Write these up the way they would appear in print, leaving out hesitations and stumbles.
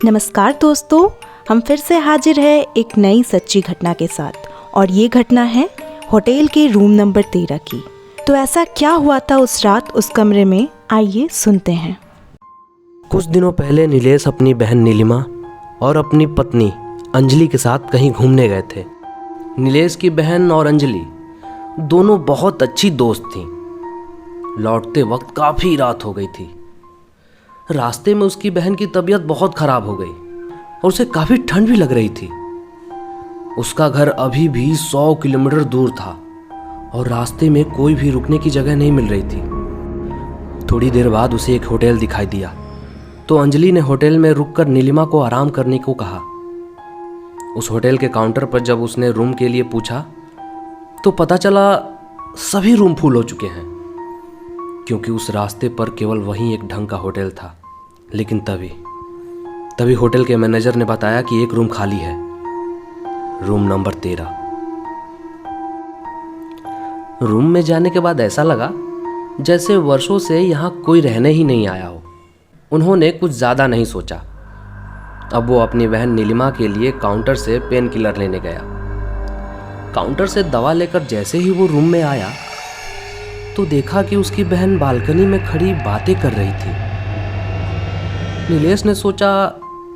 नमस्कार दोस्तों, हम फिर से हाजिर है एक नई सच्ची घटना के साथ। और ये घटना है होटल के रूम नंबर 13 की। तो ऐसा क्या हुआ था उस रात उस कमरे में, आइए सुनते हैं। कुछ दिनों पहले नीलेश अपनी बहन नीलिमा और अपनी पत्नी अंजलि के साथ कहीं घूमने गए थे। नीलेश की बहन और अंजलि दोनों बहुत अच्छी दोस्त थीं। लौटते वक्त काफ़ी रात हो गई थी। रास्ते में उसकी बहन की तबीयत बहुत ख़राब हो गई और उसे काफ़ी ठंड भी लग रही थी। उसका घर अभी भी 100 किलोमीटर दूर था और रास्ते में कोई भी रुकने की जगह नहीं मिल रही थी। थोड़ी देर बाद उसे एक होटल दिखाई दिया तो अंजलि ने होटल में रुककर नीलिमा को आराम करने को कहा। उस होटल के काउंटर पर जब उसने रूम के लिए पूछा तो पता चला सभी रूम फुल हो चुके हैं, क्योंकि उस रास्ते पर केवल वहीं एक ढंग का होटल था। लेकिन तभी होटल के मैनेजर ने बताया कि एक रूम खाली है, रूम नंबर 13। रूम में जाने के बाद ऐसा लगा जैसे वर्षों से यहाँ कोई रहने ही नहीं आया हो। उन्होंने कुछ ज़्यादा नहीं सोचा। अब वो अपनी बहन नीलिमा के लिए काउंटर से पेन किलर लेने गया। काउंटर से दवा लेकर जैसे ही वो रूम में आया तो देखा कि उसकी बहन बालकनी में खड़ी बातें कर रही थी। नीलेश ने सोचा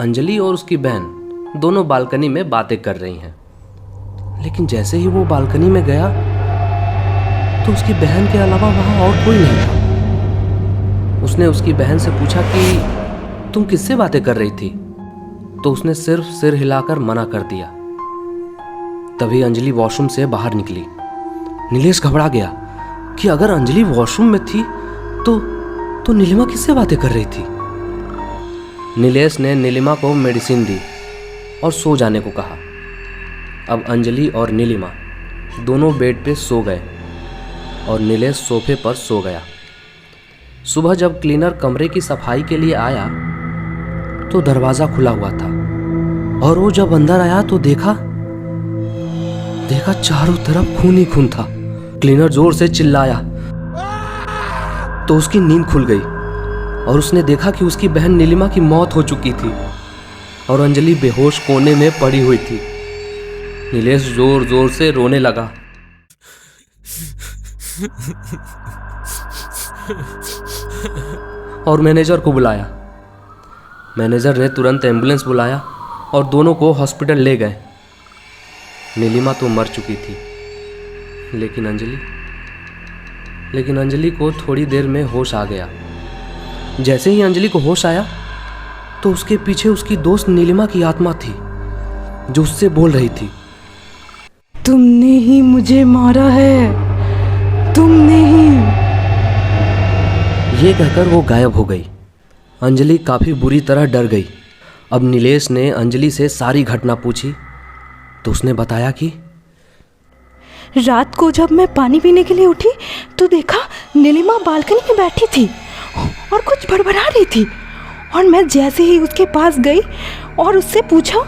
अंजलि और उसकी बहन दोनों बालकनी में बातें कर रही हैं। लेकिन जैसे ही वो बालकनी में गया तो उसकी बहन के अलावा वहां और कोई नहीं था। उसने उसकी बहन से पूछा कि तुम किससे बातें कर रही थी, तो उसने सिर्फ सिर हिलाकर मना कर दिया। तभी अंजलि वॉशरूम से बाहर निकली। नीलेश घबरा गया कि अगर अंजलि वॉशरूम में थी तो नीलिमा किससे बातें कर रही थी। नीलेश ने नीलिमा को मेडिसिन दी और सो जाने को कहा। अब अंजलि और नीलिमा दोनों बेड पे सो गए और नीलेश सोफे पर सो गया। सुबह जब क्लीनर कमरे की सफाई के लिए आया तो दरवाज़ा खुला हुआ था और वो जब अंदर आया तो देखा चारों तरफ खून ही खून था। क्लीनर जोर से चिल्लाया तो उसकी नींद खुल गई और उसने देखा कि उसकी बहन नीलिमा की मौत हो चुकी थी और अंजलि बेहोश कोने में पड़ी हुई थी। नीलेश जोर जोर से रोने लगा। और मैनेजर को बुलाया। मैनेजर ने तुरंत एम्बुलेंस बुलाया और दोनों को हॉस्पिटल ले गए। नीलिमा तो मर चुकी थी, लेकिन अंजलि को थोड़ी देर में होश आ गया। जैसे ही अंजलि को होश आया तो उसके पीछे उसकी दोस्त नीलिमा की आत्मा थी जो उससे बोल रही थी, तुमने ही मुझे मारा है, तुमने ही। ये कहकर वो गायब हो गई। अंजलि काफ़ी बुरी तरह डर गई। अब नीलेश ने अंजलि से सारी घटना पूछी तो उसने बताया कि रात को जब मैं पानी पीने के लिए उठी तो देखा नीलिमा बालकनी में बैठी थी और कुछ बड़बड़ा रही थी। और मैं जैसे ही उसके पास गई और उससे पूछा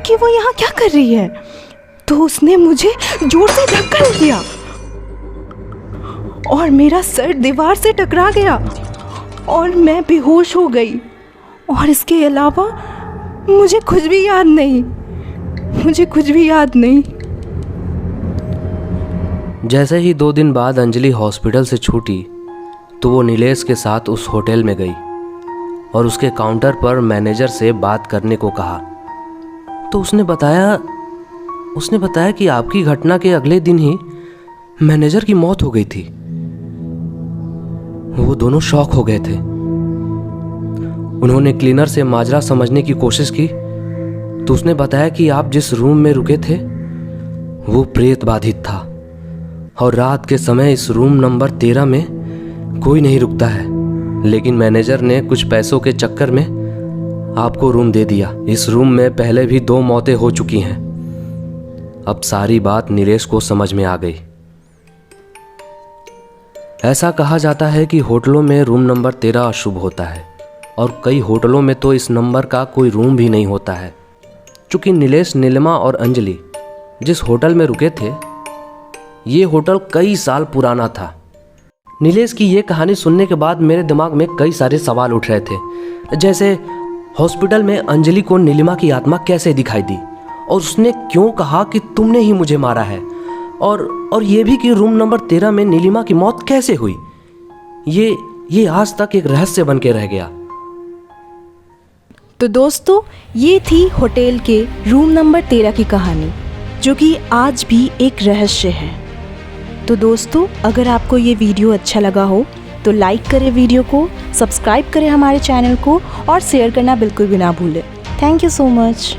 कि वो यहाँ क्या कर रही है, तो उसने मुझे जोर से धक्का दिया और मेरा सर दीवार से टकरा गया और मैं बेहोश हो गई। और इसके अलावा मुझे कुछ भी याद नहीं। जैसे ही 2 दिन बाद अंजलि हॉस्पिटल से छूटी तो वो नीलेश के साथ उस होटल में गई और उसके काउंटर पर मैनेजर से बात करने को कहा। तो उसने बताया कि आपकी घटना के अगले दिन ही मैनेजर की मौत हो गई थी। वो दोनों शॉक हो गए थे। उन्होंने क्लीनर से माजरा समझने की कोशिश की तो उसने बताया कि आप जिस रूम में रुके थे वो प्रेत बाधित था और रात के समय इस रूम नंबर 13 में कोई नहीं रुकता है। लेकिन मैनेजर ने कुछ पैसों के चक्कर में आपको रूम दे दिया। इस रूम में पहले भी 2 मौतें हो चुकी हैं। अब सारी बात नीलेश को समझ में आ गई। ऐसा कहा जाता है कि होटलों में रूम नंबर 13 अशुभ होता है और कई होटलों में तो इस नंबर का कोई रूम भी नहीं होता है। चूँकि नीलेश, नीलिमा और अंजलि जिस होटल में रुके थे ये होटल कई साल पुराना था। नीलेश की ये कहानी सुनने के बाद मेरे दिमाग में कई सारे सवाल उठ रहे थे, जैसे हॉस्पिटल में अंजलि को नीलिमा की आत्मा कैसे दिखाई दी और उसने क्यों कहा कि तुमने ही मुझे मारा है, और ये भी कि रूम नंबर 13 में नीलिमा की मौत कैसे हुई, ये आज तक एक रहस्य बन के रह गया। तो दोस्तों, ये थी होटल के रूम नंबर 13 की कहानी, जो कि आज भी एक रहस्य है। तो दोस्तों, अगर आपको ये वीडियो अच्छा लगा हो तो लाइक करें वीडियो को, सब्सक्राइब करें हमारे चैनल को और शेयर करना बिल्कुल भी ना भूलें। Thank you so much.